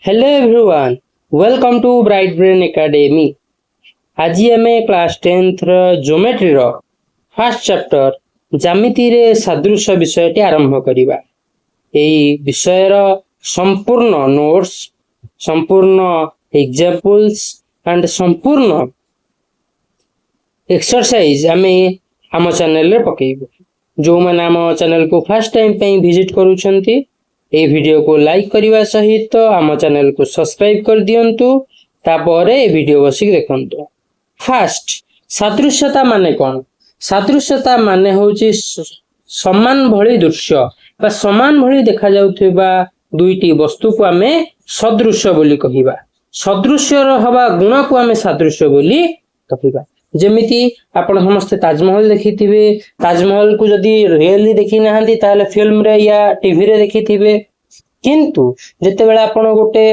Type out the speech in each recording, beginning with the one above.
Hello everyone, welcome to Bright Brain Academy. आज आम class 10th geometry रो first chapter ज्यामिति रे सादृश्य विषय आरंभ करिबा। एई विषय रो संपूर्ण नोट्स, संपूर्ण एग्जांपल्स एंड संपूर्ण एक्सरसाइज आम चैनल रे पकेइबो। जो माने आम चैनल को फर्स्ट टाइम पे विजिट करूछंती ए वीडियो को लाइक करने सहित आम चैनल को सब्सक्राइब कर दियंतु। तापर ए वीडियो बसिक देखंतु। फास्ट सादृश्यता माने कौन? सादृश्यता माने होची समान भली दृश्य बा समान भली देखा जाउथिबा दुईटी वस्तु को आमे सदृश्य बोली कहिबा। सदृश्य हवा गुण को आमे सादृश्य बोली कहिबा। जेमिति आपण समस्त ताजमहल देखिथिबे, ताजमहल को जदि रियली देखि नाहंती ताले फिल्म रे या टीवी रे देखिथिबे। किंतु जते बेला आपण गोटे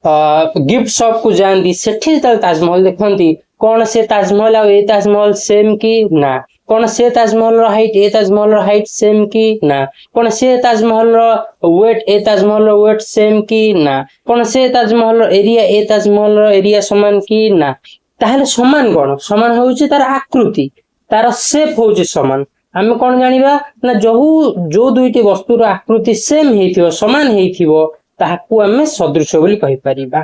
गिफ्ट शॉप को जानती सेठी ताजमहल देखंती कौन से ताजमहल आ ए ताजमहल सेम की ना, कौन से ताजमहल रो हाइट ए ताजमहल रो हाइट सेम की ना, कौन से ताजमहल रो वेट ए ताजमहल रो वेट सेम की ना, कौन से ताजमहल रो एरिया ए ताजमहल रो एरिया समान की ना। ताहले समान कौन? समान होउची तार आकृति, तार शेप होउची समान। आमे कौन जानिबा ना जो दुईटी वस्तुर आकृति सेम हेइथिबो, समान हेइथिबो ताहाकू आमे सदृश्य बोली कहि परिबा।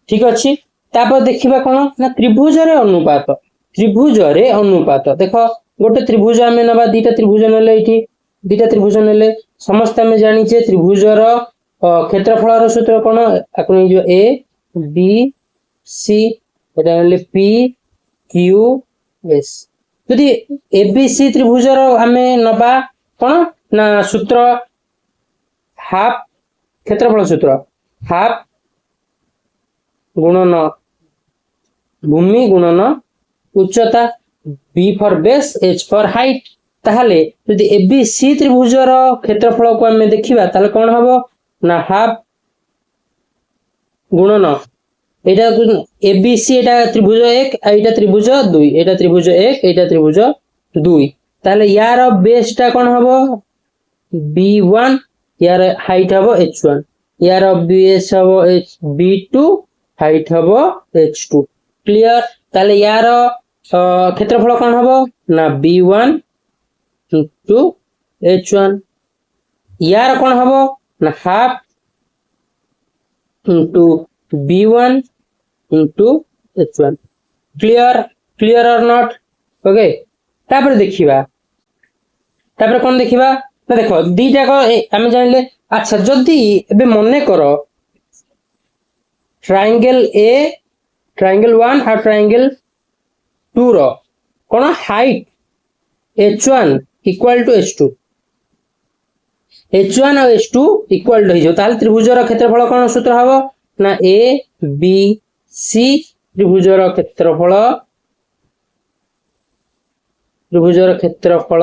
ठीक अछि। तापर देखिबा कोन ना त्रिभुज रे अनुपात। त्रिभुज रे अनुपात देखो गोटे त्रिभुज आमे नबा, दीटा त्रिभुज नेले, एठी दीटा त्रिभुज नेले, समस्त आमे जानि जे त्रिभुज रो क्षेत्रफल रो सूत्र कोन? आकु जो ए बी सी एटा नेले पी क्यू एस। यदि एबीसी त्रिभुज रो आमे नबा कोन ना सूत्र हाफ क्षेत्रफल सूत्र हाफ गुणन भूमि गुणन उच्चता, B for base H for height. ताहले यदि एबीसी त्रिभुज रो क्षेत्रफल को आमे देखिबा ताले कोन हबो ना हाफ गुणन एटा एबीसी एटा त्रिभुज 1 एटा त्रिभुज 2, एटा त्रिभुज 1 एटा त्रिभुज 2। ताले यार बेस टा कोन हबो b1, यार हाइट हबो h1, यार बेस हबो b2, हाइट हबो h2। क्लियर? ताले यार क्षेत्रफल कोन हबो ना b1 into h1, यार कोन हबो ना half into b1 into h1। Clear? Clear और नॉट? ओके। तापर देखिबा, तापर कोन देखिबा ना देखो दीटा को आमे जानले। अच्छा जदी एबे मने करो ट्रायंगल ए, ट्रायंगल 1 और ट्रायंगल 2 रो कोन height h1 equal to h2, h1 और h2 इक्वल हो जो ताल त्रिभुज रो क्षेत्रफल कोन सूत्र हबो ना a b c त्रिभुज रो क्षेत्रफल, त्रिभुज रो क्षेत्रफल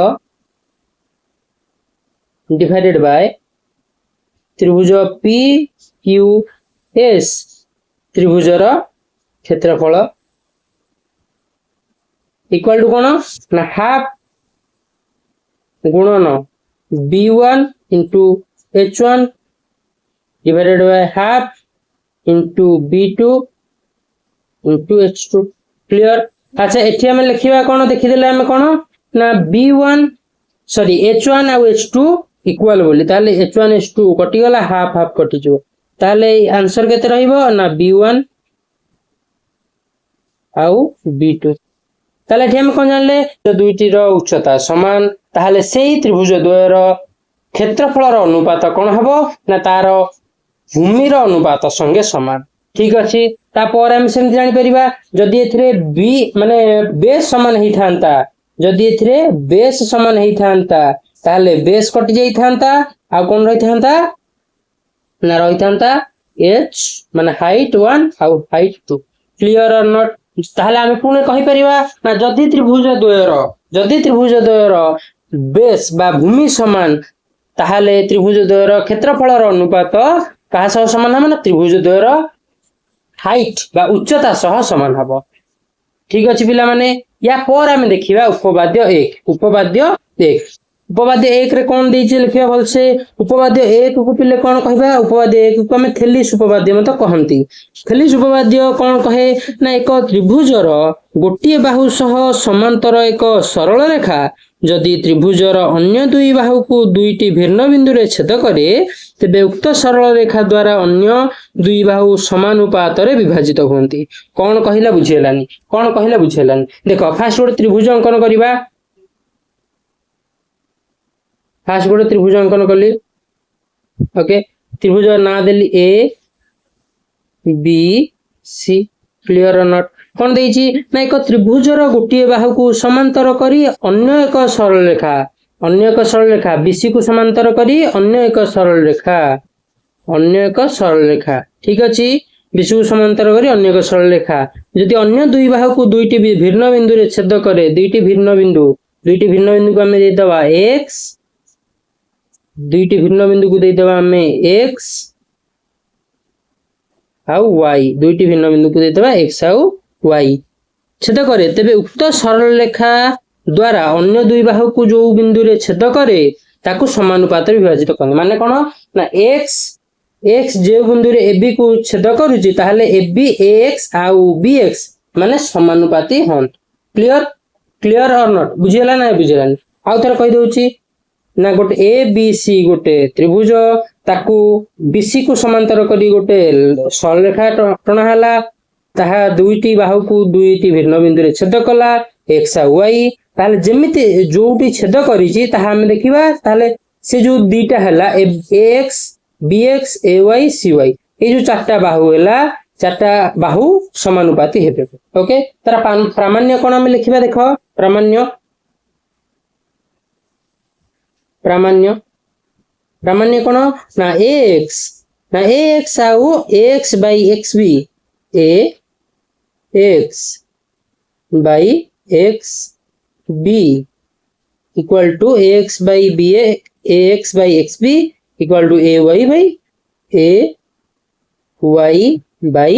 डिवाइडेड बाय त्रिभुज पी क्यू एस त्रिभुज रो क्षेत्रफल इक्वल टू कोन ना हाफ गुणन b1 into h1 divided by half into b2 into h2। Clear? अच्छा एठी हमें लिखिबा कोन देखि देले हमें कोन ना b1 सॉरी h1 और h2 इक्वल बोली, ताले h1 h2 कटि गला, हाफ हाफ कटि जो, ताले आंसर केते रहिबो ना b1 आउ b2। ताले एठी हम कोन जानले जो दुईटी रो उच्चता समान, ताले सेही त्रिभुज द्वय रो क्षेत्रफल रो अनुपात कोन हबो ना तारो भूमि रो अनुपात संगे समान। ठीक अछि। तापर हम सेम जानि परिबा जदि एथिरे बी माने बेस समान हेइ थांता, जदि एथिरे बेस समान हेइ थांता ताले बेस कटि जाई थांता, आ कोन रहि थांता ना रहि थांता h माने हाइट 1 आउ हाइट 2। क्लियर और नॉट? ताहले आमे पुणे कहि परिबा ना जदि त्रिभुज द्वय रो बेस बा भूमि समान ताहले त्रिभुज द्वय रो क्षेत्रफल रो अनुपात काहा सह समान हबो ना त्रिभुज द्वय रो हाइट बा उच्चता सह समान हबो। ठीक अछि पिला माने। या पर आमे देखिबा उपपाद्य 1। उपपाद्य 1 उपवाद्य एक रे कौन देइछे लिखिया भलसे उपवाद्य एक को पिले कौन कहबा उपवाद्य एक को हमें थेलिस उपवाद्य मत कहंती थेलिस उपवाद्य कौन कहे ना एक त्रिभुजर गोटे बाहु सह समांतर एक सरल रेखा जदि त्रिभुजर अन्य दुई बाहु को दुईटी भिन्न बिंदु रे छेद करे तेबे उक्त सरल रेखा द्वारा अन्य दुई बाहु समानुपात रे विभाजित होंती कौन कहिला बुझेलानी कौन कहिला बुझेलानी देखो फास्ट गोटे त्रिभुज अंकन करिबा फास्ट गोटे त्रिभुज अंकन कली ओके त्रिभुज ना देली ए बी सी क्लियर और नॉट कौन देइची ना एक त्रिभुजर गोटे बाहु को समांतर करी अन्य एक सरल रेखा बीसी को समांतर करी अन्य एक सरल रेखा ठीक अछि बीसी को समांतर करी अन्य एक सरल रेखा यदि अन्य दुई बाहु को दुईटी भिन्न बिंदु रे छेद करे दुईटी भिन्न बिंदु को हमें दे दबा x दुईटी भिन्न बिंदु को दे दबा हमें x आउ y दुईटी भिन्न बिंदु को दे दबा x आउ y छेद करे तेबे उक्त सरल रेखा द्वारा अन्य दुई बाहु को जो बिंदु रे छेद करे ताकू समानुपात विभाजित करने माने कोन ना x जे बिंदु रे ab को छेद करूची ताहले ab ax आउ bx माने समानुपाती हन क्लियर और नॉट बुझियला ना बुझियला आउ थर कहि दउची ना गोटे ए बी सी गोटे त्रिभुज ताकू बीसी को समांतर करी गोटे सरल रेखा टणा हला ताहा दुईटी बाहु को दुईटी भिन्न बिंदु रे छेद कला x आ y ताले जेमिति जोटी छेद करिछि ताहा हम देखिबा ताले से जो दीटा हला ax bx ay cy ए जो चारटा बाहु हला चारटा बाहु समानुपाती हेबे ओके तारा प्रामाण्य कोन हम लिखिबा देखो प्रामाण्य कोन ना ax आउ x by xb ax by xb equal to ax by xb equal to ay by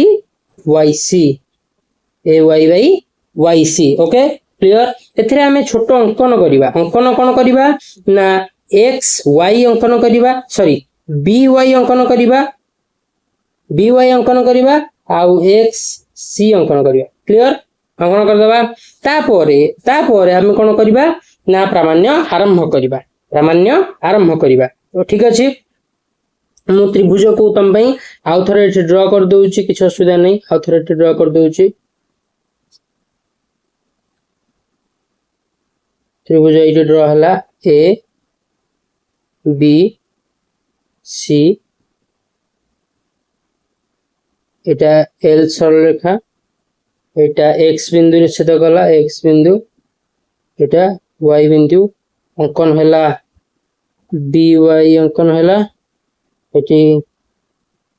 yc okay clear एथिरे हमें छोट अंकन करिबा अंकन कोन करिबा ना x y अंकन करिबा सॉरी by अंकन करिबा आउ x c अंकन करिबा क्लियर अंकन कर देबा तापरे हम कोन करिबा ना प्रामाण्य आरंभ करिबा तो ठीक अछि मु त्रिभुज को तम पई आउ थरे ड्रा कर दउची किछ असुविधा नै आउ थरे ड्रा कर दउची त्रिभुज इटे ड्रा हला ए बी सी एटा एल सरल रेखा एटा x बिंदु रे छेद कला x बिंदु एटा y बिंदु अंकन हला by अंकन हला एटी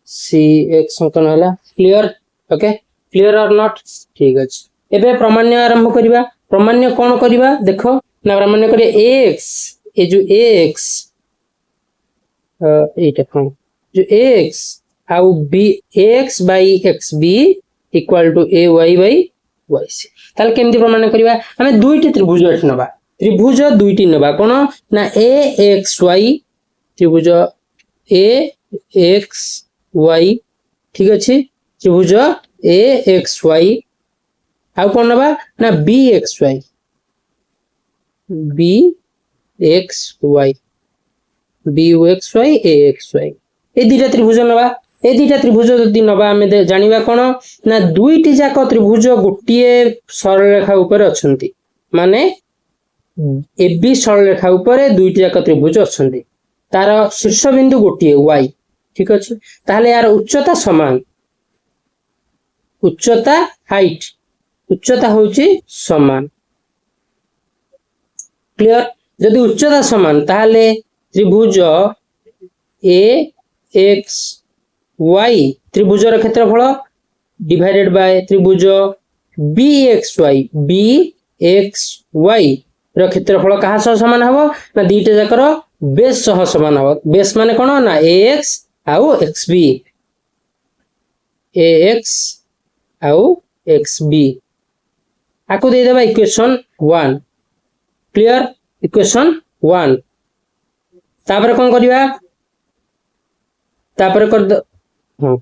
cx अंकन हला क्लियर ओके क्लियर और नॉट ठीक अछि एबे प्रामाण्य आरंभ करिबा प्रामाण्य कोन करिबा देखो ना प्रामाण्य करे x ए जो x एटा कोन जो x आउ b x by xb equal to ay by yc ताल केमती प्रमाण करिबा हमें दुईटी त्रिभुज नबा त्रिभुज दुईटी नबा कोन ना axy त्रिभुज axy ठीक अछि त्रिभुज axy आउ कोन नबा ना bxy axy ए दुईटा त्रिभुज नबा ए दुईटा त्रिभुज जदि नबा हमें जानिबा कोन ना दुईटी जाक त्रिभुज गोटिए सरल रेखा ऊपर अछंती माने एबी सरल रेखा ऊपर दुईटी जाक त्रिभुज अछंती तार शीर्ष बिंदु गोटिए y ठीक अछि ताहले यार उच्चता समान उच्चता हाइट उच्चता होची समान क्लियर यदि उच्चता समान ताहले त्रिभुज ए एक्स वाई त्रिभुजर क्षेत्रफल डिवाइडेड बाय त्रिभुज बी एक्स वाई र क्षेत्रफल कहा सह समान हबो ना दीटा जाकर बेस सह समान हबो बेस माने कोन ना ax आउ xb ax आउ xb आको दे देबा इक्वेशन 1 क्लियर इक्वेशन 1 तापर कौन करिवा तापर कर दो हाँ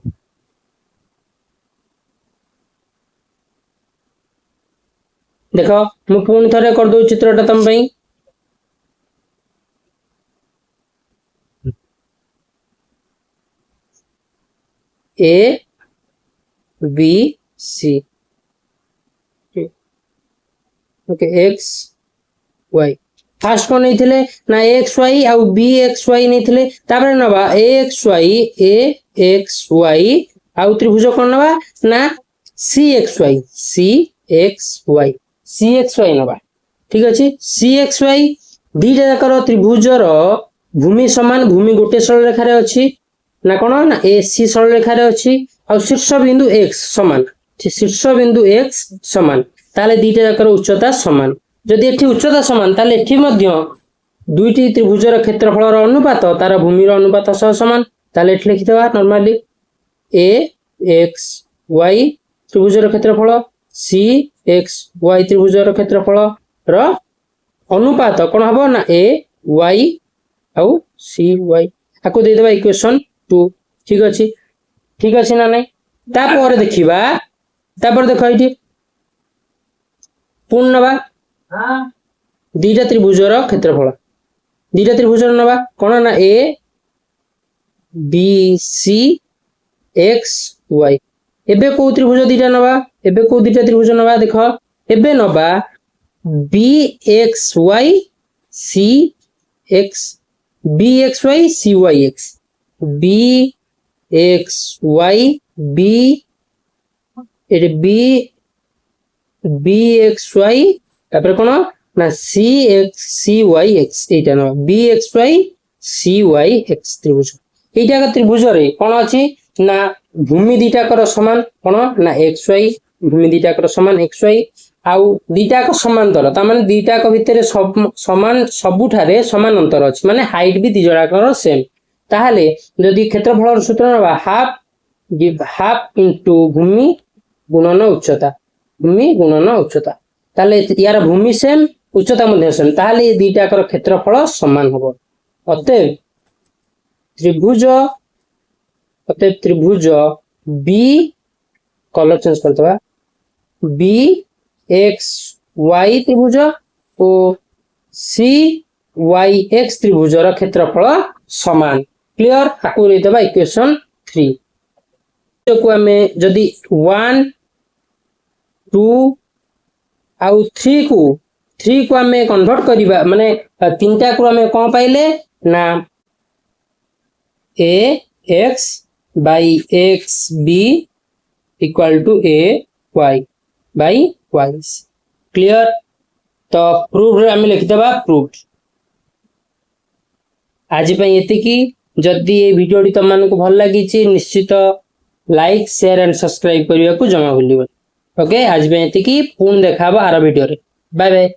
देखो मु पुणी थरे कर दो चित्रटा तुम भाई A B C okay X Y फास्ट को नहीं थिले ना एक्स वाई आउ बी एक्स वाई नहीं थिले तापर नबा ए एक्स वाई आउ त्रिभुज कोन नबा ना सी एक्स वाई नबा ठीक अछि सी एक्स वाई दीटा जाकर त्रिभुजर भूमि समान भूमि गोटे सरल रेखा रे अछि ना कोन ना ए सी सरल रेखा रे अछि आउ शीर्ष बिंदु एक्स समान शीर्ष बिंदु एक्स समान ताले दीटा जाकर उच्चता समान जदि एठी उच्चता समान ताले एठी मध्य दुईटी त्रिभुजर क्षेत्रफलर अनुपात तार भूमिर अनुपात सह समान ताले एठी लिखितबा नॉर्मली ए एक्स वाई त्रिभुजर क्षेत्रफल सी एक्स वाई त्रिभुजर क्षेत्रफल र अनुपात कोन हबो ना ए वाई आउ सी वाई आको दे देबा इक्वेशन 2 ठीक अछि ना नै तापर देखिबा तापर देखो एठी पूर्ण नबा दीटा त्रिभुजर क्षेत्रफल दीटा त्रिभुजर नबा कोन ना A B C X Y एबे को त्रिभुज दीटा नबा एबे को दीटा त्रिभुज नबा देखो एबे नबा B X Y C X B X Y C Y X B X Y B एटे बी एक्स वाई तापर कोन ना C X C Y X एटा न B X Y C Y X त्रिभुज एटा का त्रिभुज रे कोन अछि ना भूमि दीटा कर समान कोन ना एक्स वाई भूमि दीटा कर समान एक्स वाई आउ दीटा का समांतर ता माने दीटा का भितरे समान सबुठारे समान अंतर अछि माने हाइट भी दिजरा कर सेम ताहाले यदि क्षेत्रफल सूत्र नबा हाफ गिव हाफ इनटू भूमि गुणन उच्चता ताले यार भूमि सेम उच्चता मध्ये सेम ताले ये दीटा कर क्षेत्रफल समान हबो अतएव त्रिभुज बी कलर चेंज करतबा बी एक्स वाई त्रिभुज और सी वाई एक्स त्रिभुजर क्षेत्रफल समान क्लियर आकु रे देबा इक्वेशन 3 को हमें जदी 1 2 आउ 3 को हमें कन्वर्ट करिबा माने तीनटा को हमें कोन पाइले ना a x by x b equal to a y by y clear तो प्रूफ रे हमें लिखि देबा प्रूफ आज पई एति की जदी ए वीडियो टी तमन को भल लागी छि निश्चित लाइक शेयर एंड सब्सक्राइब करिया को जमा भूलिबो ओके आज पई एति की पुन देखाबो आरो वीडियो रे बाय बाय।